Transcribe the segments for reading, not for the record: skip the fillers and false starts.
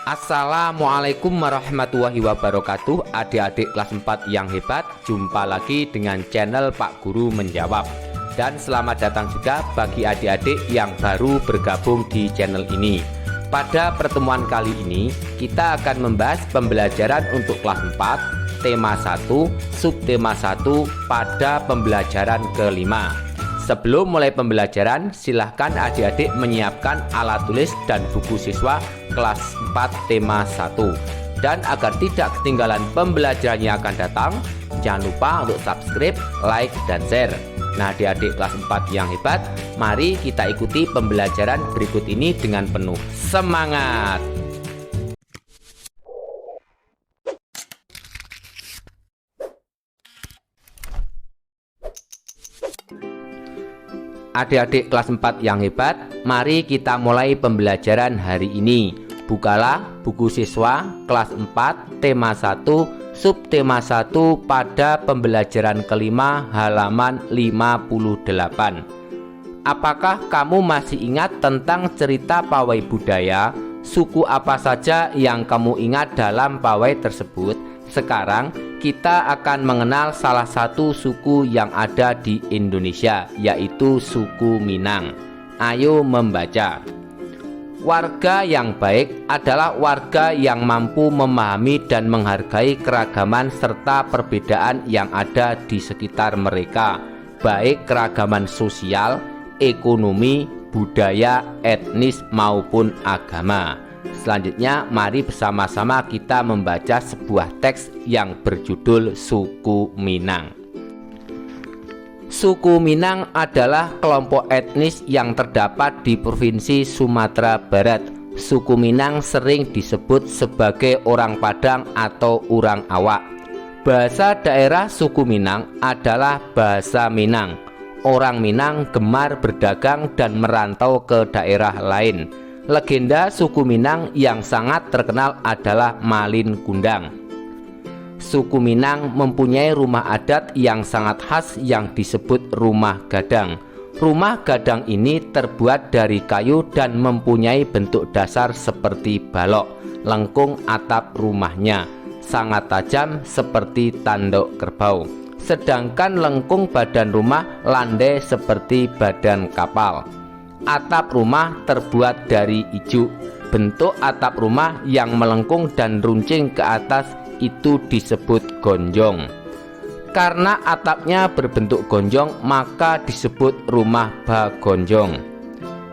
Assalamualaikum warahmatullahi wabarakatuh. Adik-adik kelas 4 yang hebat, jumpa lagi dengan channel Pak Guru Menjawab. Dan selamat datang juga bagi adik-adik yang baru bergabung di channel ini. Pada pertemuan kali ini kita akan membahas pembelajaran untuk kelas 4 tema 1 subtema 1 pada pembelajaran kelima. Sebelum mulai pembelajaran, silahkan adik-adik menyiapkan alat tulis dan buku siswa kelas 4 tema 1. Dan agar tidak ketinggalan pembelajaran yang akan datang, jangan lupa untuk subscribe, like, dan share. Nah, adik-adik kelas 4 yang hebat, mari kita ikuti pembelajaran berikut ini dengan penuh semangat. Adik-adik kelas 4 yang hebat, mari kita mulai pembelajaran hari ini. Bukalah buku siswa kelas 4 tema 1 subtema 1 pada pembelajaran kelima halaman 58. Apakah kamu masih ingat tentang cerita pawai budaya? Suku apa saja yang kamu ingat dalam pawai tersebut? Sekarang kita akan mengenal salah satu suku yang ada di Indonesia, yaitu suku Minang. Ayo membaca. Warga yang baik adalah warga yang mampu memahami dan menghargai keragaman serta perbedaan yang ada di sekitar mereka, baik keragaman sosial, ekonomi, budaya, etnis maupun agama. Selanjutnya, mari bersama-sama kita membaca sebuah teks yang berjudul Suku Minang. Suku Minang adalah kelompok etnis yang terdapat di Provinsi Sumatera Barat. Suku Minang sering disebut sebagai orang Padang atau orang Awak. Bahasa daerah suku Minang adalah bahasa Minang. Orang Minang gemar berdagang dan merantau ke daerah lain. Legenda suku Minang yang sangat terkenal adalah Malin Kundang. Suku Minang mempunyai rumah adat yang sangat khas yang disebut rumah gadang. Rumah gadang ini terbuat dari kayu dan mempunyai bentuk dasar seperti balok. Lengkung atap rumahnya sangat tajam seperti tanduk kerbau. Sedangkan lengkung badan rumah landai seperti badan kapal. Atap rumah terbuat dari ijuk. Bentuk atap rumah yang melengkung dan runcing ke atas itu disebut gonjong. Karena atapnya berbentuk gonjong, maka disebut rumah bagonjong.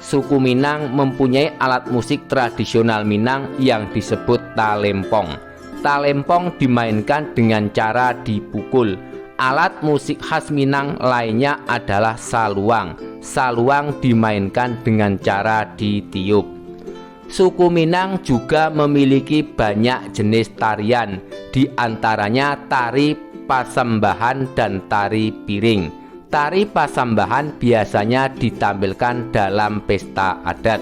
Suku Minang mempunyai alat musik tradisional Minang yang disebut talempong. Talempong dimainkan dengan cara dipukul. Alat musik khas Minang lainnya adalah saluang. Saluang dimainkan dengan cara ditiup. Suku Minang juga memiliki banyak jenis tarian, di antaranya tari pasembahan dan tari piring. Tari pasembahan biasanya ditampilkan dalam pesta adat.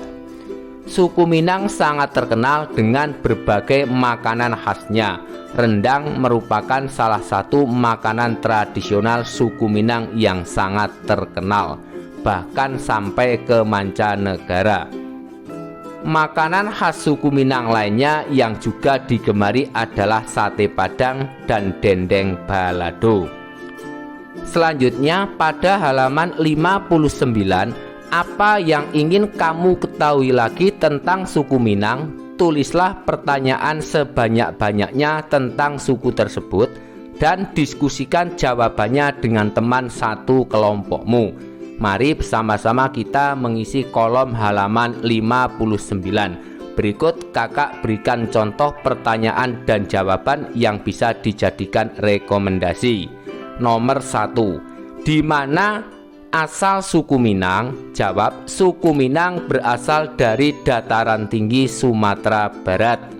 Suku Minang sangat terkenal dengan berbagai makanan khasnya. Rendang merupakan salah satu makanan tradisional suku Minang yang sangat terkenal, bahkan sampai ke mancanegara. Makanan khas suku Minang lainnya yang juga digemari adalah sate Padang dan dendeng balado. Selanjutnya pada halaman 59, apa yang ingin kamu ketahui lagi tentang suku Minang? Tulislah pertanyaan sebanyak-banyaknya tentang suku tersebut dan diskusikan jawabannya dengan teman satu kelompokmu. Mari bersama-sama kita mengisi kolom halaman 59. Berikut kakak berikan contoh pertanyaan dan jawaban yang bisa dijadikan rekomendasi. Nomor 1. Di mana asal suku Minang? Jawab, suku Minang berasal dari dataran tinggi Sumatera Barat.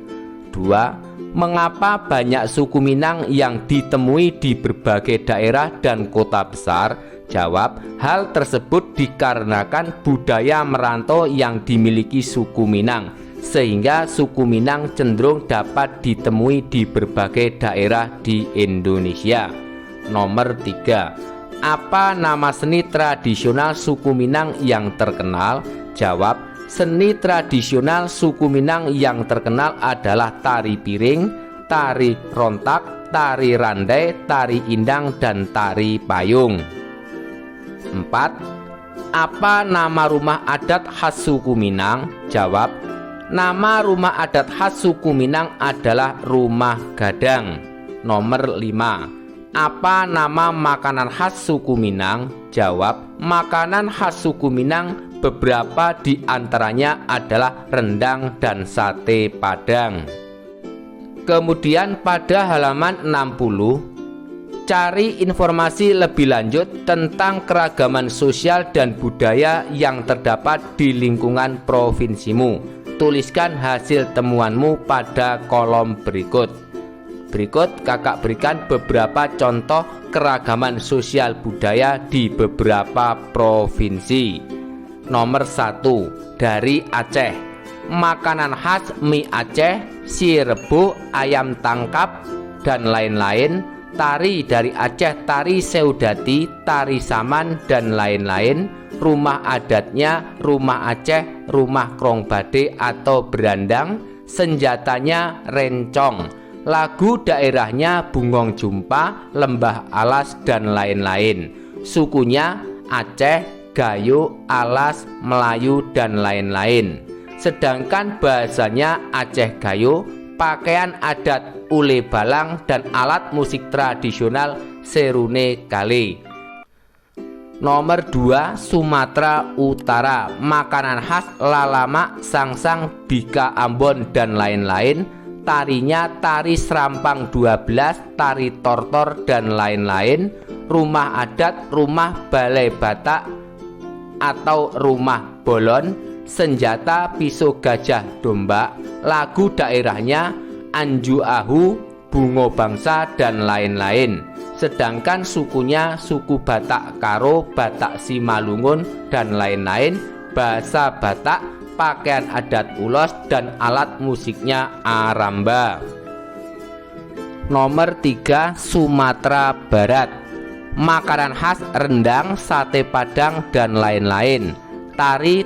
2. Mengapa banyak suku Minang yang ditemui di berbagai daerah dan kota besar? Jawab, hal tersebut dikarenakan budaya merantau yang dimiliki suku Minang, sehingga suku Minang cenderung dapat ditemui di berbagai daerah di Indonesia. Nomor 3. Apa nama seni tradisional suku Minang yang terkenal? Jawab, Seni tradisional suku Minang yang terkenal adalah tari piring, tari rontak, tari randai, tari indang, dan tari payung. 4. Apa nama rumah adat khas suku Minang? Jawab: nama rumah adat khas suku Minang adalah Rumah Gadang. Nomor 5. Apa nama makanan khas suku Minang? Jawab: makanan khas suku Minang beberapa di antaranya adalah rendang dan sate Padang. Kemudian pada halaman 60, cari informasi lebih lanjut tentang keragaman sosial dan budaya yang terdapat di lingkungan provinsimu. Tuliskan hasil temuanmu pada kolom berikut. Berikut kakak berikan beberapa contoh keragaman sosial budaya di beberapa provinsi. Nomor 1, dari Aceh. Makanan khas mie Aceh, si rebuk, ayam tangkap, dan lain-lain. Tari dari Aceh, tari Seudati, tari Saman, dan lain-lain. Rumah adatnya rumah Aceh, rumah Krongbade atau berandang. Senjatanya rencong. Lagu daerahnya Bungong Jumpa, Lembah Alas, dan lain-lain. Sukunya Aceh, Gayo, Alas, Melayu, dan lain-lain. Sedangkan bahasanya Aceh Gayo, pakaian adat ule balang, dan alat musik tradisional serune kale. Nomor 2, Sumatera Utara. Makanan khas lalamak, sangsang, bika Ambon, dan lain-lain. Tarinya tari Serampang 12, tari tortor, dan lain-lain. Rumah adat rumah Balai Batak atau rumah bolon. Senjata pisau gajah domba. Lagu daerahnya Anju Ahu, Bungo Bangsa, dan lain-lain. Sedangkan sukunya suku Batak Karo, Batak Simalungun, dan lain-lain. Bahasa Batak, pakaian adat ulos, dan alat musiknya aramba. Nomor 3, Sumatera Barat. Makanan khas rendang, sate Padang, dan lain-lain. Tari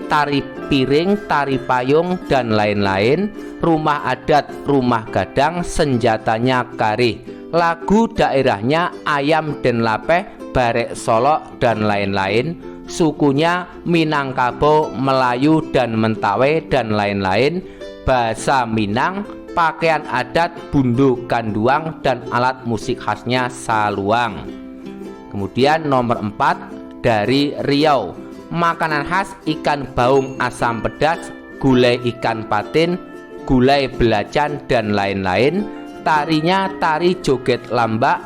piring, tari payung, dan lain-lain. Rumah adat rumah Gadang, senjatanya karih. Lagu daerahnya ayam den lapeh, barek solok, dan lain-lain. Sukunya Minangkabau, Melayu, dan Mentawai, dan lain-lain. Bahasa Minang, pakaian adat bundu kanduang, dan alat musik khasnya saluang. Kemudian nomor 4, dari Riau. Makanan khas ikan baung asam pedas, gulai ikan patin, gulai belacan, dan lain-lain. Tarinya tari joget lambak,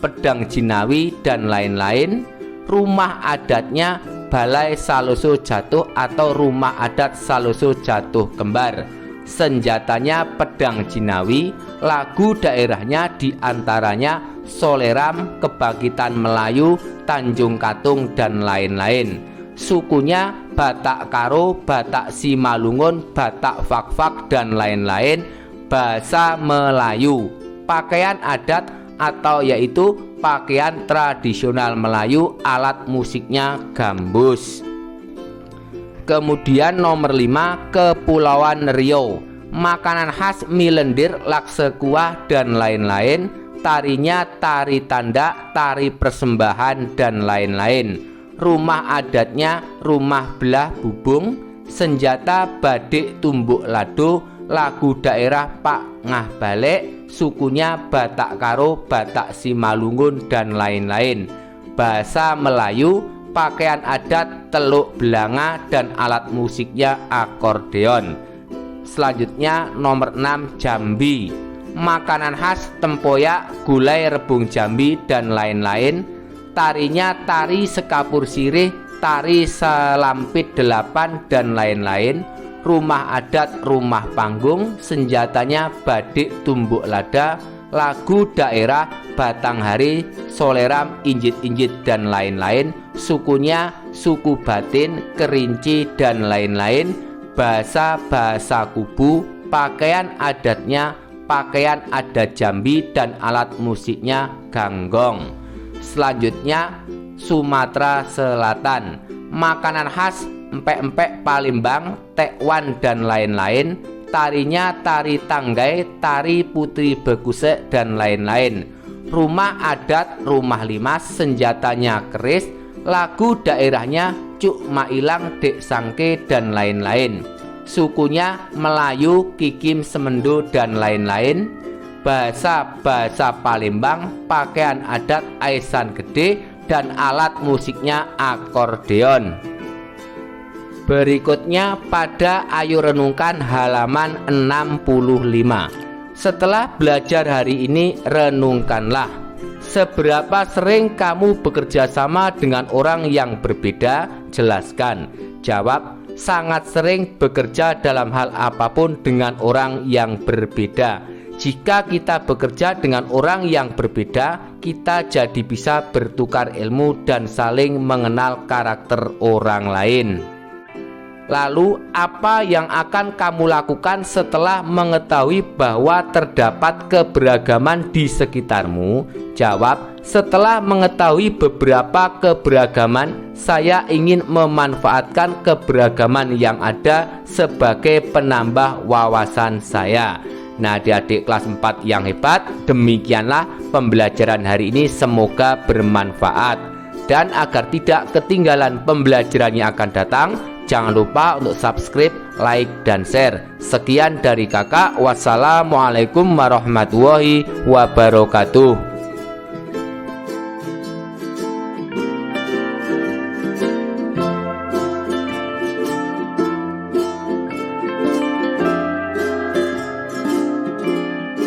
pedang jinawi, dan lain-lain. Rumah adatnya Balai Saloso Jatuh atau rumah adat Saloso Jatuh Kembar. Senjatanya pedang jinawi. Lagu daerahnya diantaranya Soleram, Kebangkitan Melayu, Tanjung Katung, dan lain-lain. Sukunya Batak Karo, Batak Simalungun, Batak Fakfak, dan lain-lain. Bahasa Melayu. Pakaian adat atau yaitu pakaian tradisional Melayu, alat musiknya gambus. Kemudian nomor 5, Kepulauan Riau. Makanan khas mie lendir, lakse kuah, dan lain-lain. Tarinya tari tanda, tari persembahan, dan lain-lain. Rumah adatnya rumah belah bubung. Senjata badik tumbuk lado. Lagu daerah Pak Ngah Balik. Sukunya Batak Karo, Batak Simalungun, dan lain-lain. Bahasa Melayu, pakaian adat teluk belanga, dan alat musiknya akordeon. Selanjutnya nomor 6, Jambi. Makanan khas tempoyak, gulai rebung Jambi, dan lain-lain. Tarinya tari sekapur sirih, tari selampit 8, dan lain-lain. Rumah adat rumah panggung. Senjatanya badik tumbuk lada. Lagu daerah Batanghari, Soleram, Injit-injit, dan lain-lain. Sukunya suku Batin, Kerinci, dan lain-lain. Bahasa Kubu. Pakaian adatnya pakaian adat Jambi, dan alat musiknya ganggong. Selanjutnya Sumatera Selatan. Makanan khas empek-empek Palembang, tekwan dan lain-lain. Tarinya tari Tanggai, tari Putri Begusek dan lain-lain. Rumah adat Rumah Limas, senjatanya keris, lagu daerahnya Cuk Mailang, Dek Sangke dan lain-lain. Sukunya Melayu, Kikim, Semendo dan lain-lain. Bahasa Palembang, pakaian adat Aisan Gede dan alat musiknya akordeon. Berikutnya pada Ayo Renungkan halaman 65. Setelah belajar hari ini, renungkanlah. Seberapa sering kamu bekerja sama dengan orang yang berbeda? Jelaskan. Jawab, sangat sering bekerja dalam hal apapun dengan orang yang berbeda. Jika kita bekerja dengan orang yang berbeda, kita jadi bisa bertukar ilmu dan saling mengenal karakter orang lain. Lalu, apa yang akan kamu lakukan setelah mengetahui bahwa terdapat keberagaman di sekitarmu? Jawab, setelah mengetahui beberapa keberagaman, saya ingin memanfaatkan keberagaman yang ada sebagai penambah wawasan saya. Nah, adik-adik kelas 4 yang hebat, demikianlah pembelajaran hari ini, semoga bermanfaat. Dan agar tidak ketinggalan pembelajaran yang akan datang, jangan lupa untuk subscribe, like, dan share. Sekian dari kakak. Wassalamualaikum warahmatullahi wabarakatuh.